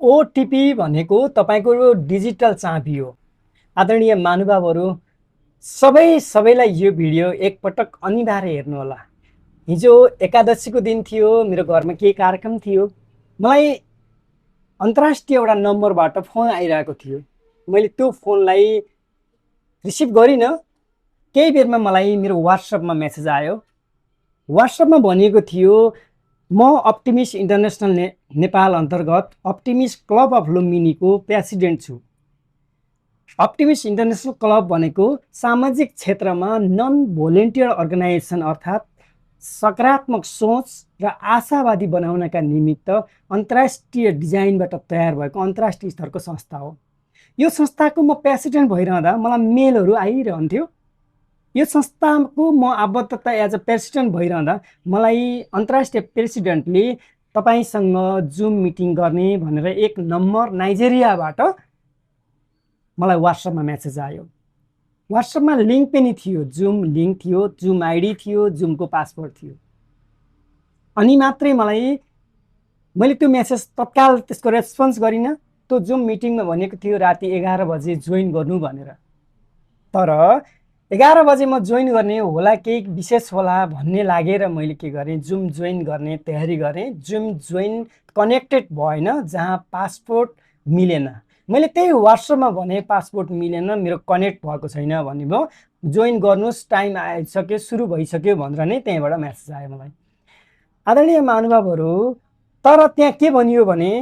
OTP भनेको तपाईको digital चाबी हो। आदरणीय महानुभावहरू, सबैलाई यो भिडियो एकपटक अनिवार्य हेर्नुहोला। हिजो एकादशीको दिन थियो, मेरो घरमा केही कार्यक्रम थियो। मलाई अन्तर्राष्ट्रिय एउटा नम्बरबाट फोन आइरहेको थियो। मैले त्यो फोनलाई रिसिभ गरिनँ। केही बेरमा मलाई मेरो व्हाट्सएपमा मेसेज आयो। व्हाट्सएपमा भनिएको थियो, म अप्टिमिस्ट इन्टरनेसनल नेपाल अन्तर्गत अप्टिमिस्ट क्लब अफ लुम्बिनीको प्रेसिडेन्ट छु। अप्टिमिस्ट इन्टरनेसनल क्लब भनेको सामाजिक क्षेत्रमा नन भोलिन्टियर अर्गनाइजेसन अर्थात् सकारात्मक सोच र आशावादी बनाउनका निमित्त अन्तर्राष्ट्रिय डिजाइनबाट तयार भएको अन्तर्राष्ट्रिय स्तरको संस्था हो। यो संस्थाको म प्रेसिडेन्ट भइरहँदा मलाई मेलहरू आइरहन्थ्यो। यो संस्थाको म आबद्धता एज अ प्रेसिडेन्ट भइरहँदा मलाई अन्तर्राष्ट्रिय प्रेसिडेन्टले तपाईसँग जुम मिटिङ गर्ने भनेर एक नम्बर नाइजेरियाबाट मलाई व्हाट्सएपमा मेसेज आयो। व्हाट्सएपमा लिङ्क पनि थियो, जुम लिङ्क थियो, जुम आइडी थियो, जुमको पासवर्ड थियो। अनि मात्रै मैले त्यो मेसेज तत्काल त्यसको रेस्पोन्स गरिनँ। त्यो जुम मिटिङमा भनेको थियो राति 11 बजे जोइन गर्नु भनेर। तर 11 बजे म जोइन गर्ने होला, केही विशेष होला भन्ने लागेर मैले के गरेँ, जुम जोइन गर्ने तयारी गरेँ। जुम जोइन कनेक्टेड भएन, जहाँ पासपोर्ट मिलेन। मैले त्यही व्हाट्सएपमा भने पासपोर्ट मिलेन, मेरो कनेक्ट भएको छैन भन्ने भयो। जोइन गर्नुहोस्, टाइम आइसक्यो, सुरु भइसक्यो भनेर नै त्यहीँबाट मेसेज आयो मलाई। आदरणीय महानुभावहरू, तर त्यहाँ के भनियो भने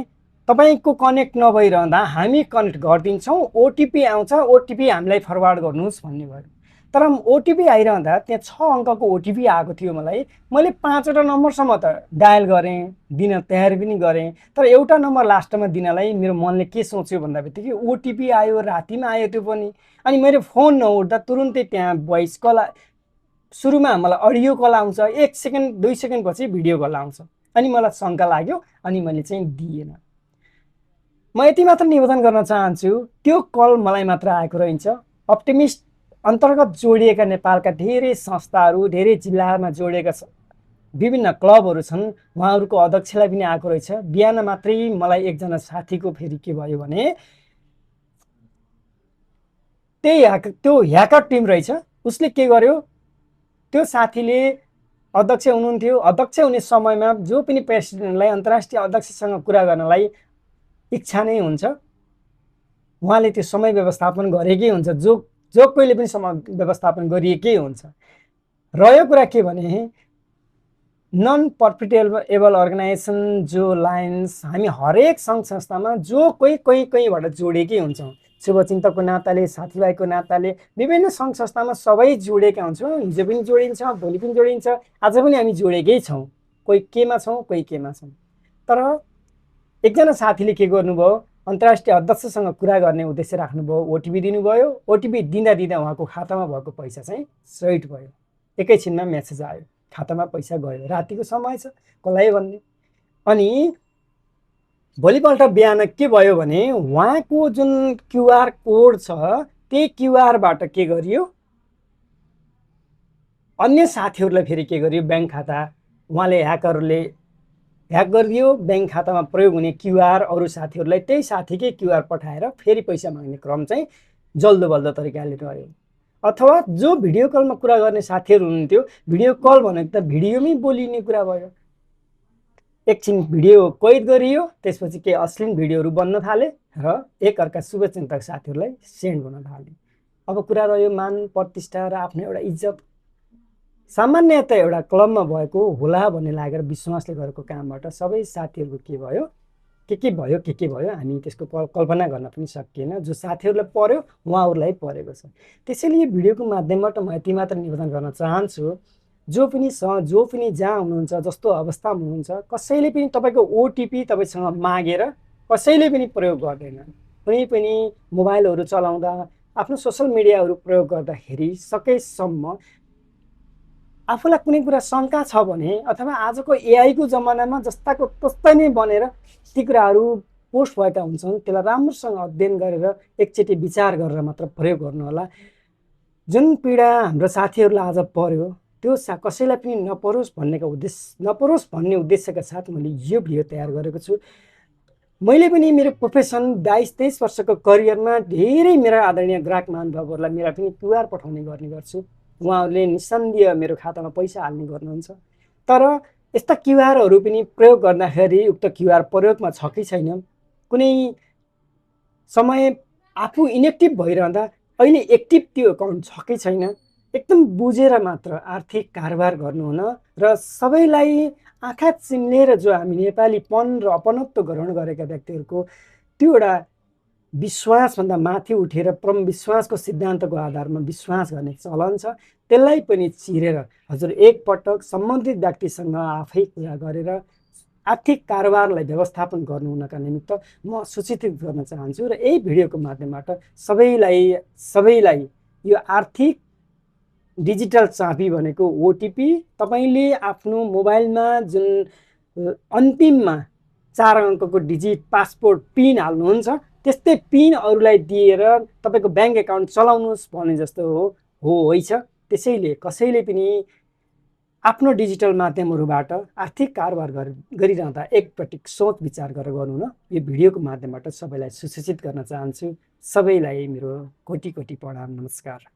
तपाईको कनेक्ट नभइरहँदा हामी कनेक्ट गरिदिन्छौँ, ओटिपी आउँछ, ओटिपी हामीलाई फरवार्ड गर्नुहोस् भन्ने भयो। तर ओटिपी आइरहँदा त्यहाँ 6 अङ्कको ओटिपी आएको थियो। मैले 5वटा नम्बरसम्म त डायल गरेँ, दिन तयारी पनि गरेँ। तर एउटा नम्बर लास्टमा दिनलाई मेरो मनले के सोच्यो भन्दा बित्तिकै ओटिपी आयो, रातिमा आयो त्यो पनि। अनि मेरो फोन नउठ्दा तुरुन्तै त्यहाँ भोइस कल, सुरुमा मलाई अडियो कल आउँछ, 1 सेकेन्ड 2 सेकेन्ड पछि भिडियो कल आउँछ। अनि मलाई शङ्का लाग्यो, अनि मैले चाहिँ दिएन। म यति मात्र निवेदन गर्न चाहन्छु, त्यो कल मलाई मात्र आएको रहन्छ। अप्टिमिस्ट अन्तर्गत जोडिएका नेपालका धेरै संस्थाहरू, धेरै जिल्लामा जोडिएका विभिन्न क्लबहरू छन्, उहाँहरूको अध्यक्षलाई पनि आएको रहेछ। बिहान मात्रै मलाई एकजना साथीको फेरि के भयो भने त्यो ह्याकर टिम रहेछ, उसले के गर्यो, त्यो साथीले अध्यक्ष हुनुहुन्थ्यो। अध्यक्ष हुने समयमा जो पनि प्रेसिडेन्टलाई अन्तर्राष्ट्रिय अध्यक्षसँग कुरा गर्नलाई इच्छा नै हुन्छ, उहाँले त्यो समय व्यवस्थापन गरेकै हुन्छ। जो कोहीले पनि समय व्यवस्थापन गरिएकै हुन्छ। रह्यो कुरा के भने नन प्रफिटेबल अर्गनाइजेसन जो लायन्स, हामी हरेक सङ्घ संस्थामा जो कहीँबाट जोडेकै हुन्छौँ। शुभचिन्तकको नाताले, साथीभाइको नाताले विभिन्न सङ्घ संस्थामा सबै जोडेका हुन्छौँ। हिजो पनि जोडिन्छ, भोलि पनि जोडिन्छ, आज पनि हामी जोडेकै छौँ। कोही केमा छौँ, कोही केमा छौँ। तर एकजना साथीले के गर्नुभयो, अन्तर्राष्ट्रिय अध्यक्षसँग कुरा गर्ने उद्देश्य राख्नुभयो, ओटिपी दिनुभयो। ओटिपी दिँदा उहाँको खातामा भएको पैसा चाहिँ सहित भयो। एकैछिनमा मेसेज आयो, खातामा पैसा गयो, रातिको समय छ, कसलाई भन्ने। अनि भोलिपल्ट बिहान के भयो भने उहाँको जुन क्युआर कोड छ, त्यही क्युआरबाट के गरियो, अन्य साथीहरूलाई फेरि के गरियो, ब्याङ्क खाता उहाँले ह्याकरले ह्याक गरिदियो। ब्याङ्क खातामा प्रयोग हुने क्युआर अरू साथीहरूलाई त्यही साथीकै क्युआर पठाएर फेरि पैसा माग्ने क्रम चाहिँ जल्दो बल्दो तरिकाले रह्यो। अथवा जो भिडियो कलमा कुरा गर्ने साथीहरू हुनुहुन्थ्यो, भिडियो कल भनेको त भिडियोमै बोलिने कुरा भयो। एकछिन भिडियो कैद गरियो, त्यसपछि केही अश्लील भिडियोहरू बन्न थाले र एकअर्का शुभचिन्तक साथीहरूलाई सेन्ड गर्न थाले। अब कुरा रह्यो मान प्रतिष्ठा र आफ्नो एउटा इज्जत। सामान्यतः एउटा क्लबमा भएको होला भन्ने लागेर विश्वासले गरेको कामबाट सबै साथीहरूको के भयो, के भयो, हामी त्यसको कल्पना गर्न पनि सकिएन। जो साथीहरूलाई पर्यो उहाँहरूलाई परेको छ। त्यसैले यो भिडियोको माध्यमबाट म यति मात्र निवेदन गर्न चाहन्छु, जो पनि जहाँ हुनुहुन्छ, जस्तो अवस्थामा हुनुहुन्छ, कसैले पनि तपाईँको ओटिपी तपाईँसँग मागेर कसैले पनि प्रयोग गर्दैन। कुनै पनि मोबाइलहरू चलाउँदा, आफ्नो सोसल मिडियाहरू प्रयोग गर्दाखेरि सकेसम्म आफूलाई कुनै कुरा शङ्का छ भने, अथवा आजको एआईको जमानामा जस्ताको तस्तै नै बनेर ती कुराहरू पोस्ट भएका हुन्छन्, त्यसलाई राम्रोसँग अध्ययन गरेर एकचोटि विचार गरेर मात्र प्रयोग गर्नुहोला। जुन पीडा हाम्रो साथीहरूलाई आज पर्यो, त्यो कसैलाई पनि नपरोस् भन्ने उद्देश्यका साथ मैले यो भिडियो तयार गरेको छु। मैले पनि मेरो प्रोफेसन 22-23 वर्षको करियरमा धेरै मेरा आदरणीय ग्राहक महानुभावहरूलाई मेरा पनि क्युआर पठाउने गर्ने गर्छु। उहाँहरूले निस्सन्देह मेरो खातामा पैसा हाल्ने गर्नुहुन्छ। तर यस्ता क्युआरहरू पनि प्रयोग गर्दाखेरि उक्त क्युआर प्रयोगमा छ कि छैन, कुनै समय आफू इनेक्टिभ भइरहँदा अहिले एक्टिभ त्यो अकाउन्ट छ कि छैन, एकदम बुझेर मात्र आर्थिक कारोबार गर्नुहुन र सबैलाई आँखा चिम्लेर जो हामी नेपालीपन र अपनत्व ग्रहण गरेका व्यक्तिहरूको त्यो एउटा विश्वासभन्दा माथि उठेर परम विश्वासको सिद्धान्तको आधारमा विश्वास गर्ने चलन छ, त्यसलाई पनि चिरेर हजुर एकपटक सम्बन्धित व्यक्तिसँग आफै कुरा गरेर आर्थिक कारोबारलाई व्यवस्थापन गर्नुहुनका निमित्त म सूचित गर्न चाहन्छु र यही भिडियोको माध्यमबाट सबैलाई यो आर्थिक डिजिटल चाबी भनेको ओटिपी तपाईँले आफ्नो मोबाइलमा जुन अन्तिममा 4 अङ्कको डिजिट पासपोर्ट पिन हाल्नुहुन्छ त्यस्तै पिन अरूलाई दिएर तपाईँको ब्याङ्क एकाउन्ट चलाउनुहोस् भने जस्तो होइन। त्यसैले कसैले पनि आफ्नो डिजिटल माध्यमहरूबाट आर्थिक कारोबार गरिरहँदा एकपटक सोच विचार गरेर गर्नु न। यो भिडियोको माध्यमबाट सबैलाई सुसूचित गर्न चाहन्छु। सबैलाई मेरो कोटी कोटी प्रणाम, नमस्कार।